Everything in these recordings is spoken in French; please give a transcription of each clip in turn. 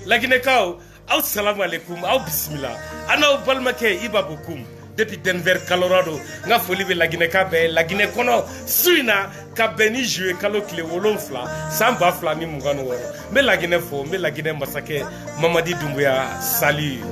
laginekaw aw salamu alaikum aw bismillah anaw balmake ibabukum depuis Denver Colorado nga foli be lagineka be lagine kono suina ka beni jouer kalo kile wolonfla samba fla ni mungano woro me lagine fo me lagine masake Mamadi Doumbouya salut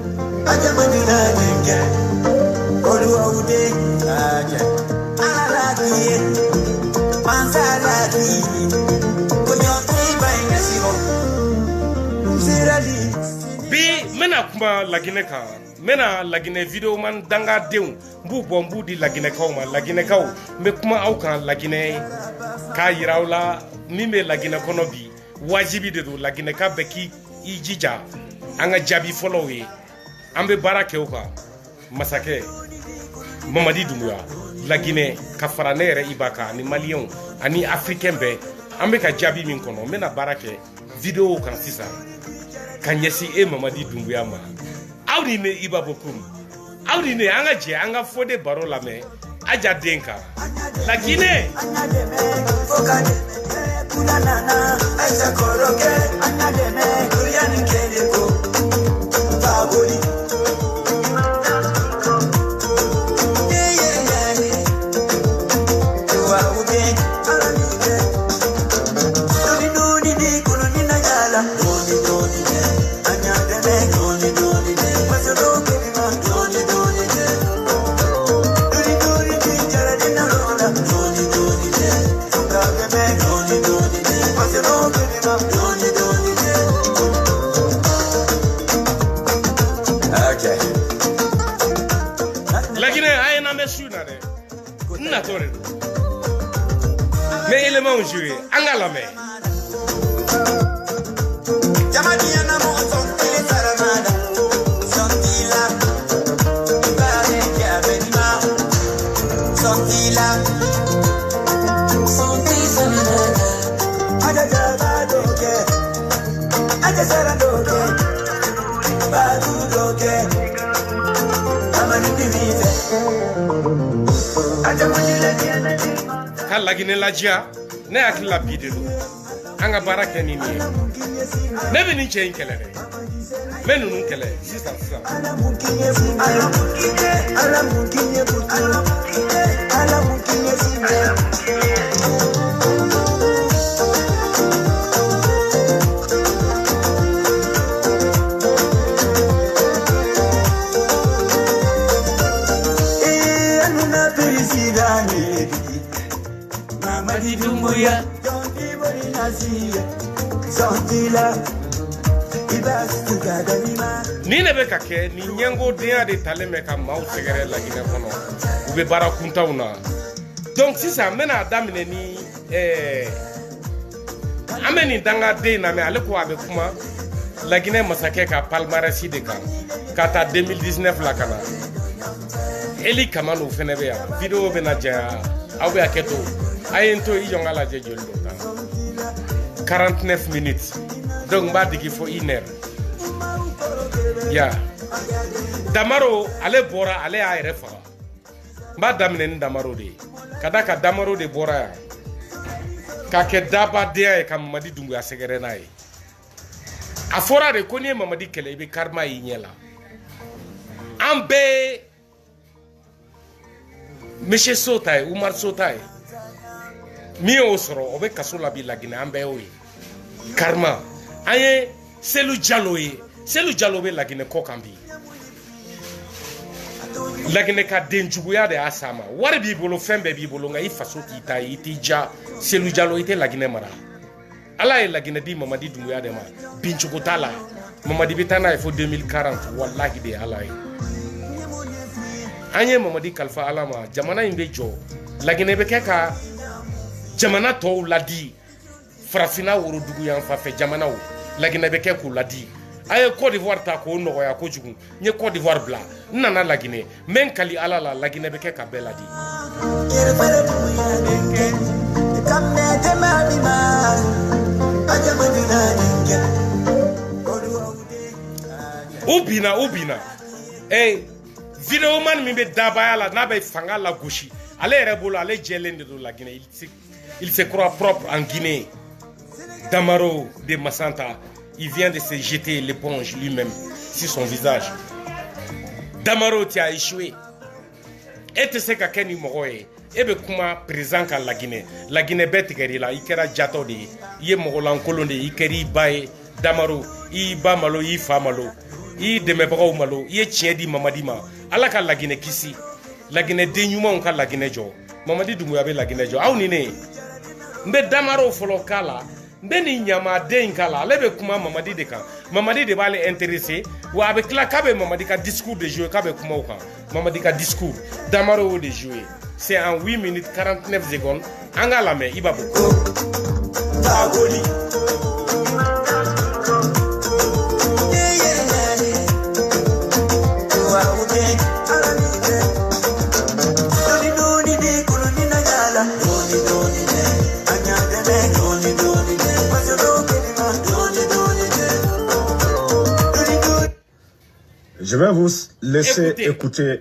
bi mena kuma lagineka mena lagine video man danga deun bu bombu di lagine kaw ma lagine kaw me kuma aw kan lagine ka yirawla mi me lagine kono bi wajibi de do lagine ka beki ijija anga jabi follow we ambe barake o ka masake Mamadi Doumbouya lagine ka faranere ibaka ni malion ani africain be ambe ka jabi min kono mena barake video kan sisa kanyesi Mamadi Doumbouya ma awni ne ibabokum awni ne anga je anga fode baro la me aja denka lakine mais élément joué angala me lagine lajia ne akila bidelo anga baraka ni ni ne be ni chen kele de menu nun kele sisa Mamadi Doumbouya ni ne be kake ni nyango dia de taleme ka maw segere lagine kono ube bara kuntauna donc si ça mena damine ni ameni danga de na me ale ko abe kuma lagine masake ka palmarès de kan kata 2019 la kana eli kamano fene be ya video be na ja awe aketo ayento ijonga la je joldo tan 49 minutes donc ba digi fo 1 heure ya damaro ale bora ale ay refa ba damne ni damaro de kadaka damaro de bora ya ka ke daba de ay kam Mamadi Doumbouya segere nay afora de koni Mamadi kele be karma yinyela ambe Monsieur Sotay Oumar Sotay mi osoro obe kasola bi lagine ambe oyi karma aye Selu Diallo be lagine kokambi lagine ka denjuguya de asama wari bi bolo fembe bi bolo nga ifaso kita itija Selu Diallo ite lagine mara ala e lagine di Mamadi Doumbouya de ma binchugotala Mamadi bitana fo 2040 wallahi de ala e anye Mamadi kalfa alama jamana imbe jo lagine be keka jamana to ladi frafina woro dugu yan fa fe jamana wo lagine be keku ladi aye Côte d'Ivoire ta ko no ya ko jugu nye Côte d'Ivoire bla nana lagine men kali alala lagine be keka be ladi ubina video man mi be dabaya la na be fanga la gauche ale rebolo ale jelende do la Guinée il se croit propre en Guinée Damaro de Massanta il vient de se jeter l'éponge lui-même sur son visage. Damaro, tu as échoué. Et tu sais qu'à ni mogoye. Et bien comment présent qu'à la Guinée. La Guinée bête qui là, il kera jato de, il est mogolan colonde, il keri bae Damaro, il ba malo, il fa malo, il demebrao malo, il est chien di mamadima. Allah ka la Guinée kisi. La Guinée dénouement on ka la Guinée jo. Mamadi Doumbouya be la Guinée jo. Aw nine. Mbe Damaro folo kala. Mbe ni nyama den kala. Ale be kuma Mamadi de kan. Mamadi de ba le intéressé. Wa avec la kabe Mamadi ka discours de jouer kabe kuma kan. Mamadi ka discours. Damaro de jouer. C'est en 8 minutes 49 secondes. Anga la main, iba beaucoup. Je vais vous laisser écouter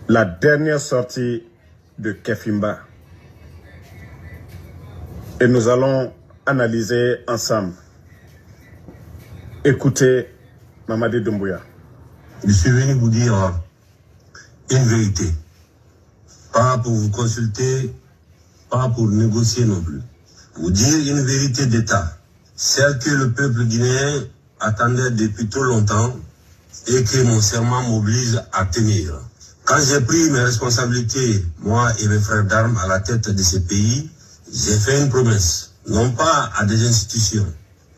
la dernière sortie de Kefimba. Et nous allons analyser ensemble. Écoutez Mamadi Doumbouya. Je suis venu vous dire une vérité. Pas pour vous consulter, pas pour négocier non plus. Vous dire une vérité d'État. Celle que le peuple guinéen attendait depuis trop longtemps et que mon serment m'oblige à tenir. Quand j'ai pris mes responsabilités, moi et mes frères d'armes à la tête de ce pays, j'ai fait une promesse, non pas à des institutions,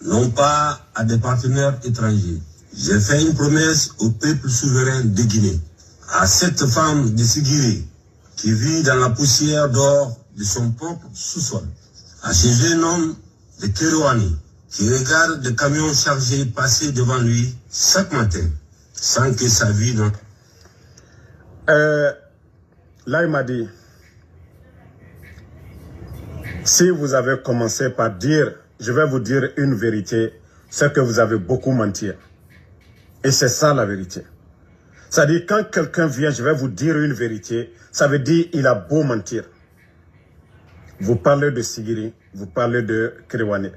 non pas à des partenaires étrangers. J'ai fait une promesse au peuple souverain de Guinée, à cette femme de Sigiri qui vit dans la poussière d'or de son propre sous-sol, à ce jeune homme de Kerouani qui regarde des camions chargés passer devant lui chaque matin, sans que sa vie n'en... Là, il m'a dit, si vous avez commencé par dire, je vais vous dire une vérité, c'est que vous avez beaucoup menti. Et c'est ça la vérité. C'est-à-dire, quand quelqu'un vient, je vais vous dire une vérité, ça veut dire il a beau mentir. Vous parlez de Sigiri, vous parlez de Kerouani.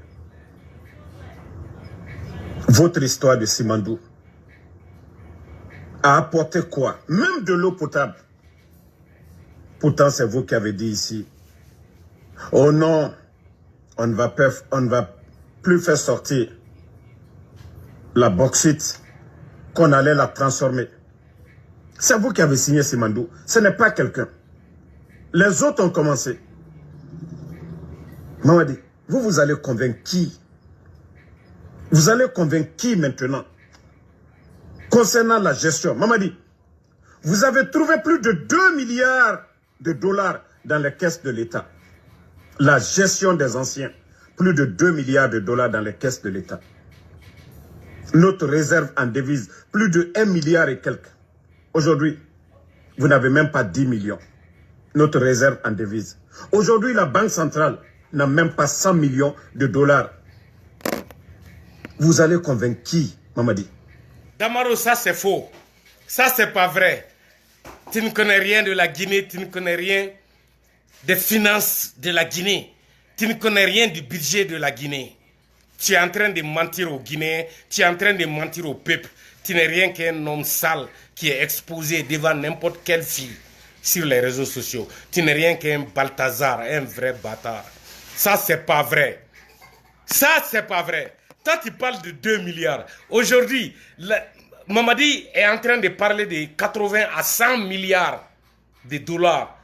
Votre histoire de Simandou a apporté quoi? Même de l'eau potable. Pourtant, c'est vous qui avez dit ici, oh non, on ne va plus faire sortir la bauxite, qu'on allait la transformer. C'est vous qui avez signé Simandou. Ce n'est pas quelqu'un. Les autres ont commencé. Mamadi, vous allez convaincre qui? Vous allez convaincre qui maintenant? Concernant la gestion, Mamadi, vous avez trouvé plus de 2 milliards de dollars dans les caisses de l'État. La gestion des anciens, plus de 2 milliards de dollars dans les caisses de l'État. Notre réserve en devises, plus de 1 milliard et quelques. Aujourd'hui, vous n'avez même pas 10 millions. Notre réserve en devises. Aujourd'hui, la Banque centrale n'a même pas 100 millions de dollars. Vous allez convaincre qui, Mamadi? Damaro, ça c'est faux. Ça c'est pas vrai. Tu ne connais rien de la Guinée, tu ne connais rien des finances de la Guinée. Tu ne connais rien du budget de la Guinée. Tu es en train de mentir aux Guinéens, tu es en train de mentir au peuple. Tu n'es rien qu'un homme sale qui est exposé devant n'importe quelle fille sur les réseaux sociaux. Tu n'es rien qu'un Balthazar, un vrai bâtard. Ça, c'est pas vrai. Ça, c'est pas vrai. Toi, tu parles de 2 milliards. Aujourd'hui, Mamadi est en train de parler de 80 à 100 milliards de dollars.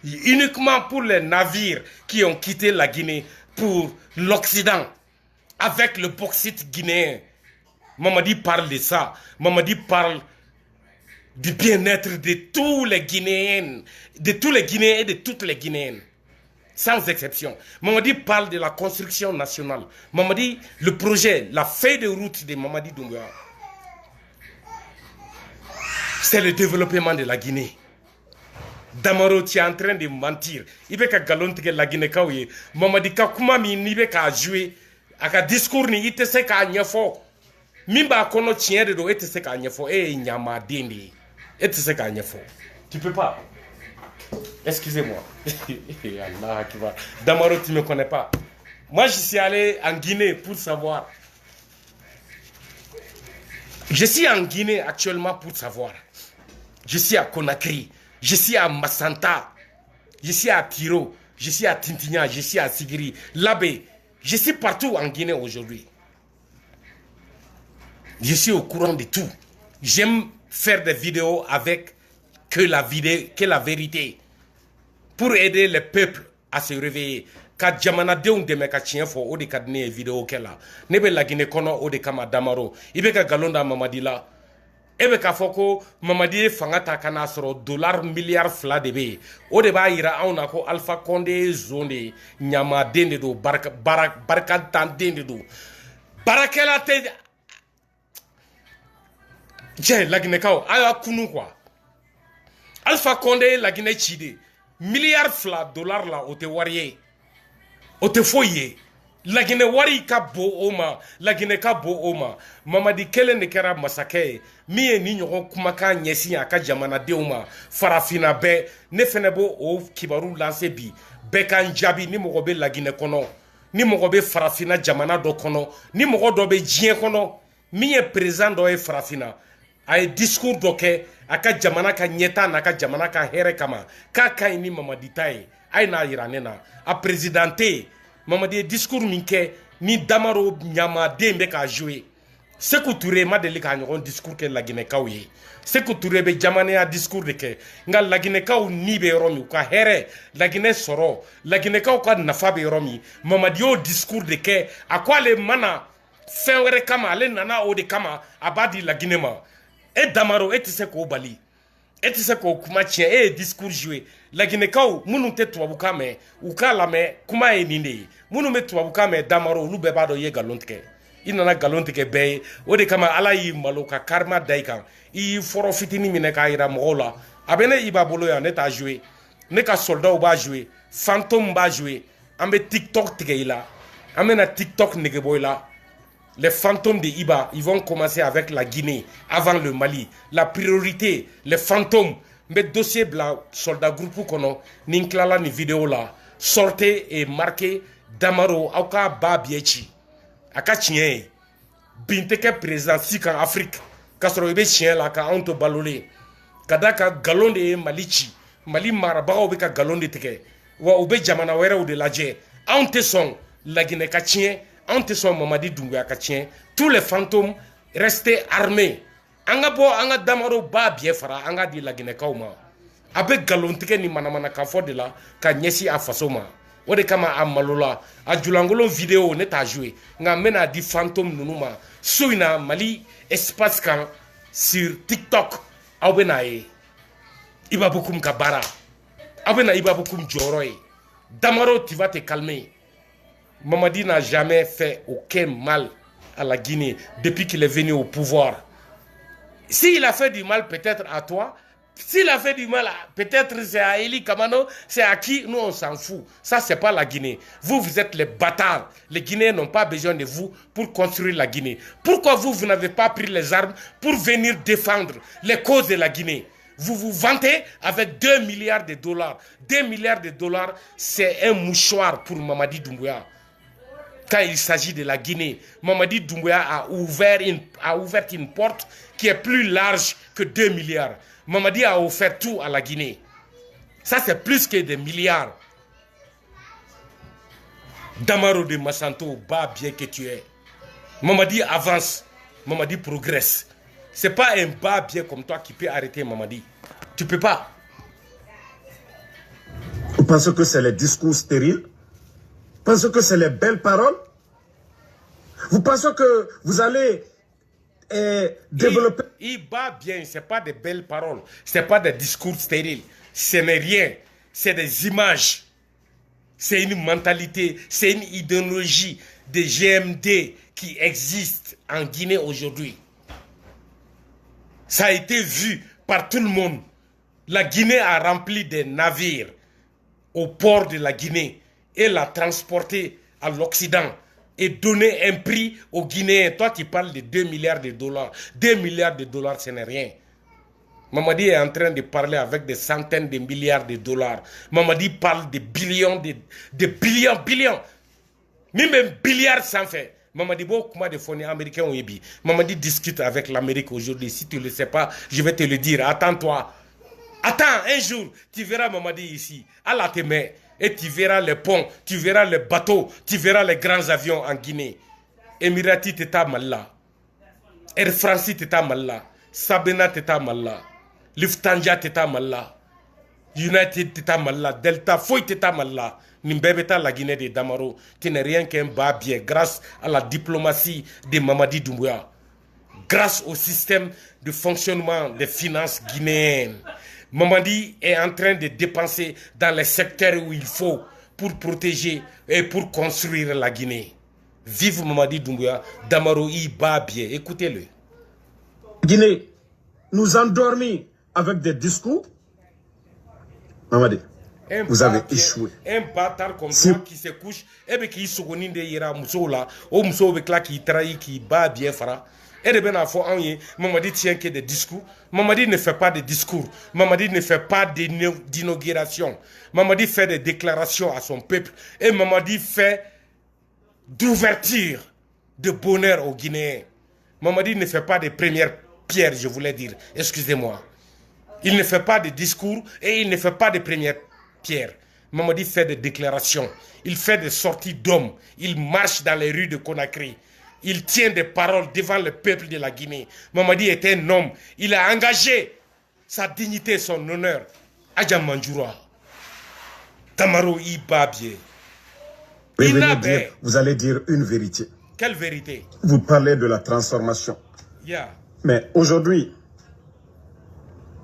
Uniquement pour les navires qui ont quitté la Guinée pour l'Occident. Avec le bauxite guinéen. Mamadi parle de ça. Mamadi parle du bien-être de tous les Guinéens. De tous les Guinéens et de toutes les Guinéennes. Sans exception. Mamadi parle de la construction nationale. Mamadi, le projet, la feuille de route de Mamadi Doumbouya, c'est le développement de la Guinée. Damaro, tu es en train de mentir. Il veut que galonte la Guinée kaouye. Mamadi ka kuma mi ni veut ka jouer. Aka discours ni ite se ka nyefo. Mimba kono tien de do ite se ka nyefo. Nyama dende. Ite se ka nyefo. Tu peux pas. Excusez-moi. Allah Akbar. Damaro, tu ne me connais pas. Moi, je suis allé en Guinée pour savoir. Je suis en Guinée actuellement pour savoir. Je suis à Conakry. Je suis à Massanta. Je suis à Tiro. Je suis à Tintigna. Je suis à Sigiri. Labé. Je suis partout en Guinée aujourd'hui. Je suis au courant de tout. J'aime faire des vidéos avec que la vérité. Pour aider le peuple à se réveiller. Ka jamana denw dɛmɛ ka tiɲɛ fɔ o de ka di ne ye vidéo kɛ la ne bɛ Laginɛ kɔnɔ o de kama Damaro i bɛ ka galon da Mamadi la e bɛ k'a fɔ ko Mamadi ye fanga ta ka n'a sɔrɔ dollar miliyari 2 de bɛ yen o de b'a yira anw na ko Alpha Condé ye zon de ye ɲamaden de don barikatan den de don baarakɛla tɛ cɛ Laginɛkaw a y'a kunu quoi Alpha Condé ye Laginɛ ci de miliyari 2 dollar la o tɛ wari ye o tɛ foyi ye Laginɛ wari ka bon o ma Laginɛ ka bon o ma Mamadi kelen de kɛra masakɛ ye min ye ni ɲɔgɔn kumakan ɲɛsin a ka jamanadenw ma farafinna bɛɛ ne fɛnɛ b'o o kibaru lase bi bɛɛ k'an jaabi ni mɔgɔ bɛ Laginɛ kɔnɔ ni mɔgɔ bɛ farafinna jamana dɔ kɔnɔ ni mɔgɔ dɔ bɛ diɲɛ kɔnɔ min ye président dɔ ye farafinna a ye discours dɔ kɛ a ka jamana ka ɲɛta n'a ka jamana ka hɛrɛ kama k'a ka ɲi ni Mamadi ta ye a ye n'a yira ne na a président tɛ yen Mamadi ye discours min kɛ ni Damaro ɲamaden bɛ k'a jouer Sékou Touré ma deli k'a ɲɔgɔn discours kɛ Laginɛkaw ye Sékou Touré bɛ jamanaya discours de kɛ nka Laginɛkaw ni bɛ yɔrɔ min u ka hɛrɛ Laginɛ sɔrɔ Laginɛkaw ka nafa bɛ yɔrɔ min Mamadi y'o discours de kɛ a ko ale mana fɛn wɛrɛ kama ale nana o de kama a b'a di Laginɛ ma e Damaro e tɛ se k'o bali e tɛ se k'o kuma tiɲɛ e ye discours joué Laginɛkaw minnu tɛ tubabukan mɛn u k'a lamɛn kuma ye nin de ye minnu bɛ tubabukan mɛn Damaro olu bɛɛ b'a dɔn i ye nkalon tigɛ i nana nkalon tigɛ bɛɛ ye o de kama Ala y'i malo ka karima da i kan i y'i fɔrɔ fitinin minɛ k'a jira mɔgɔw la a bɛ ne Iba bolo yan ne t'a joué ne ka soldaw b'a joué fantôme b'a joué an bɛ TikTok tigɛ i la an bɛna TikTok nege bɔ i la. Les fantômes de Iba, ils vont commencer avec la Guinée, avant le Mali. La priorité, les fantômes. Mais dossier blanc, soldat groupe kono, ninklala ni vidéo là, sortez et marquez Damaro, auka ba biechi. Aka chien, binteke président si en Afrique, kasoro ibe chien là, ka onto balolé. Kadaka galon de Malichi, Mali marabao beka galon de teke. Wa ube jamana wera ou de la dje. Ante son, la Guinée ka chien. Ante son Mamadi Doumbouya ka tiɲɛ tous les fantômes restés armés an ka bɔ an ka Damaro ba biɛ fara an ka di Laginɛkaw ma a bɛ nkalontigɛ ni manamanakan fɔ de la ka ɲɛsin a faso ma o de kama a malola a julankolon vidéo ne t'a joué nka n bɛna di fantôme ninnu ma so in na Mali espace kan sur TikTok aw bɛna ye Iba Bokoum ka baara aw bɛna Iba Bokoum jɔyɔrɔ ye Damaro tu vas te calmer. Mamadi n'a jamais fait aucun mal à la Guinée depuis qu'il est venu au pouvoir. S'il a fait du mal peut-être à toi, s'il a fait du mal peut-être c'est à Eli Kamano, c'est à qui, nous on s'en fout. Ça c'est pas la Guinée. Vous, vous êtes les bâtards. Les Guinéens n'ont pas besoin de vous pour construire la Guinée. Pourquoi vous n'avez pas pris les armes pour venir défendre les causes de la Guinée? Vous vous vantez avec 2 milliards de dollars. 2 milliards de dollars, c'est un mouchoir pour Mamadi Doumbouya. Quand il s'agit de la Guinée, Mamadi Doumbouya a ouvert une porte qui est plus large que 2 milliards. Mamadi a offert tout à la Guinée. Ça, c'est plus que des milliards. Damaro de Massanto, bas bien que tu es. Mamadi avance, Mamadi progresse. C'est pas un bas bien comme toi qui peut arrêter Mamadi. Tu peux pas. Vous pensez que c'est les discours stériles? Vous pensez que c'est les belles paroles? Vous pensez que vous allez développer... Il bat bien, ce n'est pas des belles paroles, ce n'est pas des discours stériles, ce n'est rien, c'est des images, c'est une mentalité, c'est une idéologie de GMD qui existe en Guinée aujourd'hui. Ça a été vu par tout le monde. La Guinée a rempli des navires au port de la Guinée et l'a transporté à l'Occident et donné un prix aux Guinéens. Toi, tu parles de 2 milliards de dollars. 2 milliards de dollars, ce n'est rien. Mamadi est en train de parler avec des centaines de milliards de dollars. Mamadi parle de billions, de billions. Même billiard sans fait. Mamadi Bo, comment de fonds américains ont ébi. Mamadi discute avec l'Amérique aujourd'hui. Si tu ne le sais pas, je vais te le dire. Attends-toi. Attends, un jour, tu verras Mamadi ici, à la Témé, et tu verras les ponts, tu verras les bateaux, tu verras les grands avions en Guinée. Emirati Teta Malla, Air France Teta Malla, Sabena Teta Malla, Lufthansa Teta Malla, United Teta Malla, Delta Foy Teta Malla, Nimbebeta la Guinée de Damaro, qui n'est rien qu'un bas biais grâce à la diplomatie de Mamadi Doumbouya, grâce au système de fonctionnement des finances guinéennes. Mamadi est en train de dépenser dans les secteurs où il faut pour protéger et pour construire la Guinée. Vive Mamadi Doumbouya, Damaro I Babie, écoutez-le. Guinée nous endormis avec des discours. Mamadi, vous avez échoué. Un bâtard comme ça qui se couche, et bien qui se connaît de Ira Moussoula, au Moussoula qui trahit, qui bat bien Fara. Et de bien fois Mamadi tient que des discours. Mamadi ne fait pas de discours. Mamadi ne fait pas d'inauguration. Mamadi fait des déclarations à son peuple. Et Mamadi fait d'ouverture, de bonheur aux Guinéens. Mamadi ne fait pas de première pierre, je voulais dire. Excusez-moi. Il ne fait pas de discours et il ne fait pas de première pierre. Mamadi fait des déclarations. Il fait des sorties d'hommes. Il marche dans les rues de Conakry. Il tient des paroles devant le peuple de la Guinée. Mamadi est un homme. Il a engagé sa dignité et son honneur. Adja Manjoura. Damaro Ibabie. Vous allez dire une vérité. Quelle vérité? Vous parlez de la transformation. Yeah. Mais aujourd'hui,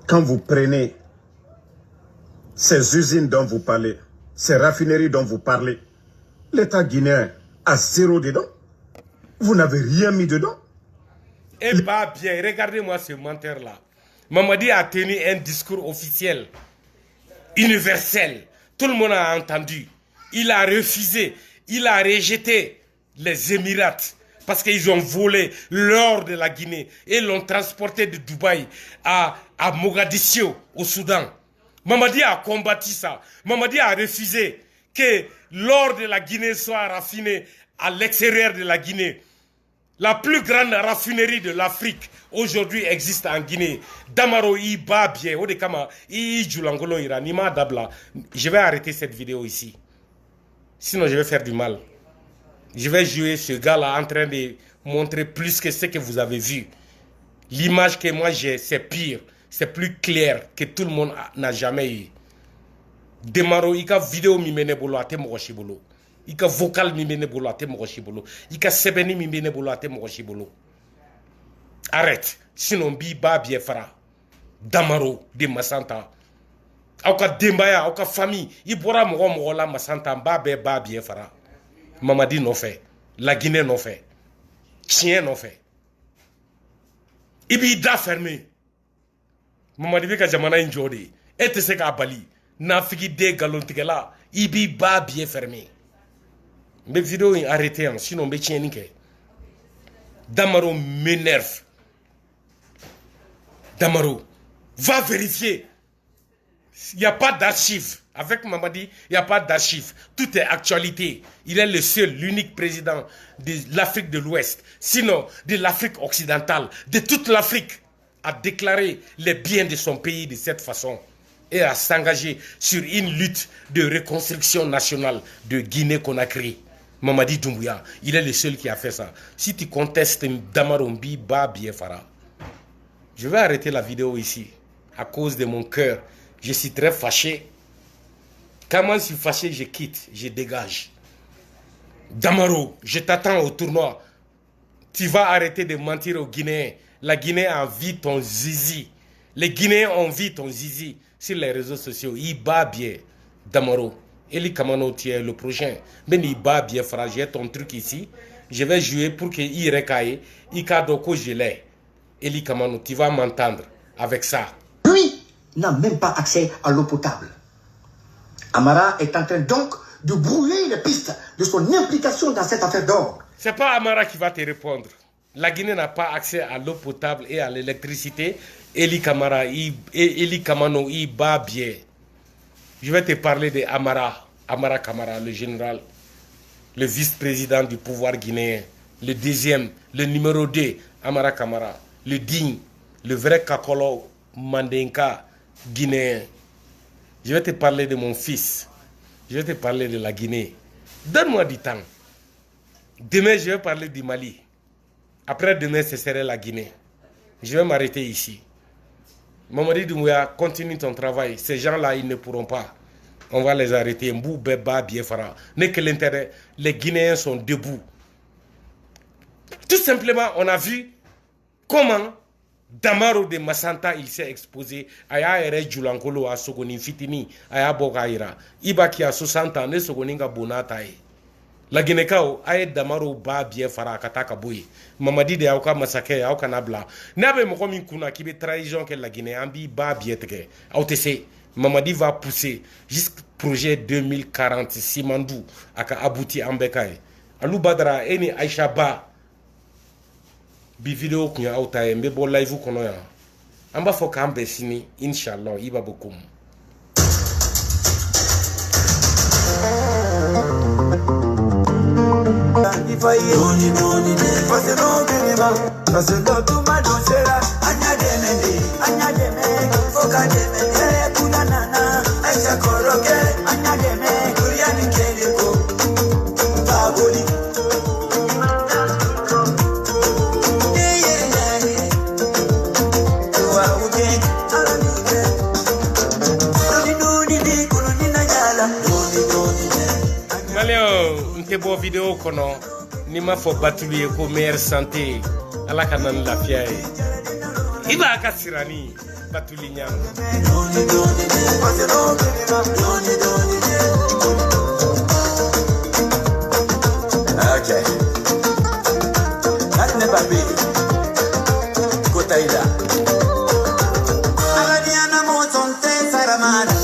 quand vous prenez ces usines dont vous parlez, ces raffineries dont vous parlez, l'État guinéen a zéro dedans. Vous n'avez rien mis dedans. Eh bien, bien, regardez-moi ce menteur-là. Mamadi a tenu un discours officiel, universel. Tout le monde a entendu. Il a refusé, il a rejeté les Émirats parce qu'ils ont volé l'or de la Guinée et l'ont transporté de Dubaï à Mogadiscio, au Soudan. Mamadi a combattu ça. Mamadi a refusé que l'or de la Guinée soit raffiné à l'extérieur de la Guinée. La plus grande raffinerie de l'Afrique aujourd'hui existe en Guinée. Damaro Ibabie, Odekama, Ijulangolo Ira, Nima Dabla. Je vais arrêter cette vidéo ici. Sinon, je vais faire du mal. Je vais jouer ce gars-là en train de montrer plus que ce que vous avez vu. L'image que moi j'ai, c'est pire. C'est plus clair que tout le monde n'a jamais eu. Damaro, il y a vidéo mi mene bolo ate mokoshibolo. Il y a vocal mi mene bolo ate mokoshibolo. Il y a sebeni mi mene bolo ate mokoshibolo. Arrête. Sinon, bi ba bien fara. Damaro de Masanta. Auka dembaya, auka famille. Il bora mogo la Masanta ba bien fara. Mamadi non fait. La Guinée non fait. Chien non fait. Ibi da fermé. Mamadi bika jamana injodi. Et te seka bali. Nafiki de galontigela. Ibi ba bien fermé. Mes vidéos sont arrêtées, sinon je tiens nickel. Damaro m'énerve. Damaro, va vérifier. Il n'y a pas d'archives. Avec Mamadi, il n'y a pas d'archives. Tout est actualité. Il est le seul, l'unique président de l'Afrique de l'Ouest, sinon de l'Afrique occidentale, de toute l'Afrique, à déclarer les biens de son pays de cette façon et à s'engager sur une lutte de reconstruction nationale de Guinée-Conakry. Mamadi Doumbouya, il est le seul qui a fait ça. Si tu contestes Damarombi Babie Fara, je vais arrêter la vidéo ici à cause de mon cœur. Je suis très fâché. Quand je suis fâché, je quitte, je dégage. Damaro, je t'attends au tournoi. Tu vas arrêter de mentir aux Guinéens. La Guinée a envie ton zizi. Les Guinéens ont envie ton zizi sur les réseaux sociaux. Il bat bien, Damaro. Eli Kamano, tu es le prochain. Mais il bat bien, frère. J'ai ton truc ici. Je vais jouer pour qu'il recaille. Il kadoko gelé. Eli Kamano, tu vas m'entendre avec ça. Lui n'a même pas accès à l'eau potable. Amara est en train donc de brouiller les pistes de son implication dans cette affaire d'or. C'est pas Amara qui va te répondre. La Guinée n'a pas accès à l'eau potable et à l'électricité. Eli Kamano, il bat bien. Je vais te parler de Amara Kamara, le général. le vice-président du pouvoir guinéen, le deuxième, le numéro 2, Amara Kamara, le digne, le vrai Kakolo Mandenka guinéen. Je vais te parler de mon fils. Je vais te parler de la Guinée. Donne-moi du temps. Demain, je vais parler du Mali. Après demain, ce serait la Guinée. Je vais m'arrêter ici. Mamadi Doumbouya, continue ton travail. Ces gens-là, ils ne pourront pas. On va les arrêter. Mbou, Beba, Biefara. N'est que l'intérêt. Les Guinéens sont debout. Tout simplement, on a vu comment Damaro de Massanta, il s'est exposé. Aya ere Julankolo a Sogoni Fitini. Aya Bogaira. Iba qui a 60 ans, ne Sogoninga Bonatae. La Guinée-Kao, aye Damaro ba Biefara Kataka Boui. Mamadi de Aoka Massake, Aoka Nabla. N'abe Mokomin Kuna qui veut trahison que la Guinée, Ambi ba Bietke. Aotese. Mamadi va pousser jusqu'au projet 2040 Simandou aka abouti Ambekaye. Alou Badra eni Aïcha Ba bi vidéo kunya autaye mbe bo live kono ya. Amba fo kambe sini inshallah iba bokum. Bo vidéo kono ni ma fo batulier ko meilleure santé ala kanan lafiya e iba ka sirani batuli nyam okay natne babi kotaida aladiana mo sonte saramana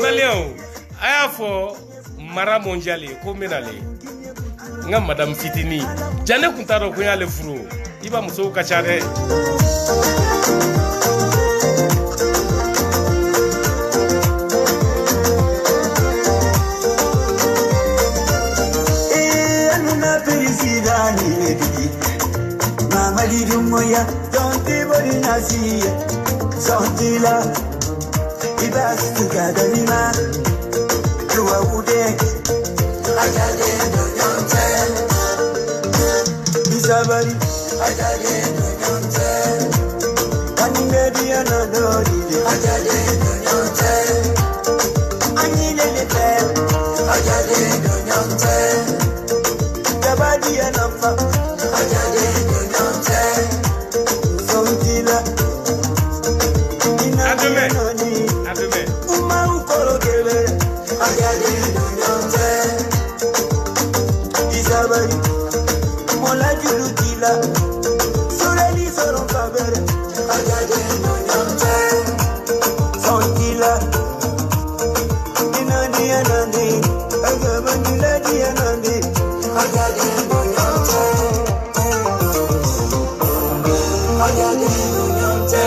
Malion, aya fo mara mondiale ko menale nga madame Fitini jane kuntaro ko yale furu iba muso ka chare anuna perisidani mama lirumoya donte borinasi sontila ibas tukadanima tuwa ude ajade nyonte bisabari ajade nyonte animedia na dori ajade nyonte anile le ajade nyonte tabadi anamfa ajade nyonte sontila Ademe uma ukorogele ajade nyonte isabari mola julutila sureli soron fabere ajade nyonte sontila inani anani agabandila di anani ajade nyonte ajade nyonte